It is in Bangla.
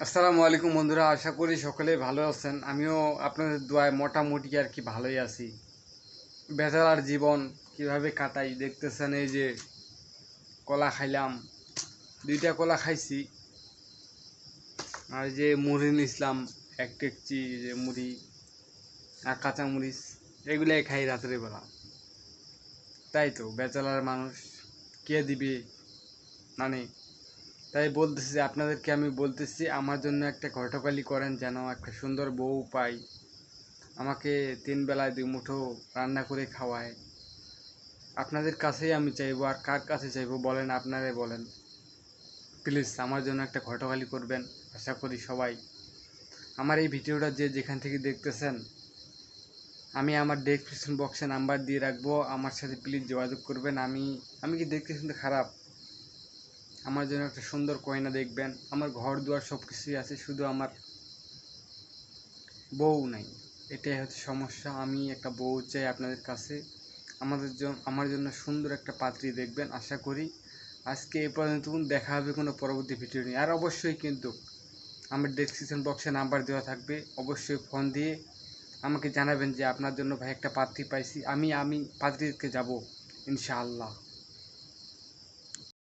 আসসালামু আলাইকুম বন্ধুরা, আশা করি সকলেই ভালো আছেন। আমিও আপনাদের দোয়ায় মোটামুটি আর কি ভালোই আছি। বেচারার জীবন কিভাবে কাটাই দেখতেছেন। এই যে কলা খাইলাম, দুইটা কলা খাইছি, আর যে মুড়ি নিছিলাম এক টেকচি, যে মুড়ি আর কাঁচামরিচ, এগুলাই খাই রাতের বেলা। তাই তো বেচারার মানুষ, কে দিবে মানে। তাই বলতেছি যে আপনাদেরকে আমি বলতেছি আমার জন্য একটা ঘটকালি করেন, যেন একটা সুন্দর বউ পাই, আমাকে 3 বেলায় 2 মুঠো রান্না করে খাওয়ায়। আপনাদের কাছেই আমি চাইবো, আর কার কাছে চাইবো বলেন, আপনারাই বলেন। প্লিজ আমার জন্য একটা ঘটকালি করবেন। আশা করি সবাই আমার এই ভিডিওটা যে যেখান থেকে দেখতেছেন, আমি আমার ডেসক্রিপশন বক্সে নাম্বার দিয়ে রাখবো, আমার সাথে প্লিজ যোগাযোগ করবেন। আমি কি দেখতে শুনতে খারাপ? আমার জন্য একটা সুন্দর কয়না দেখবেন। আমার ঘর দুয়ার সব কিছুই আছে, শুধু আমার বউ নাই, এটাই হচ্ছে সমস্যা। আমি একটা বউ চাই আপনাদের কাছে। আমার জন্য সুন্দর একটা পাত্রী দেখবেন। আশা করি আজকে এই পর্যন্ত, দেখা হবে কোনো পরবর্তী ভিডিও নিয়ে। আর অবশ্যই কিন্তু আমার ডেসক্রিপশন বক্সে নাম্বার দেওয়া থাকবে, অবশ্যই ফোন দিয়ে আমাকে জানাবেন যে আপনার জন্য ভাই একটা পাত্রী পাইছি। আমি পাত্রীকে যাব ইনশাআল্লাহ।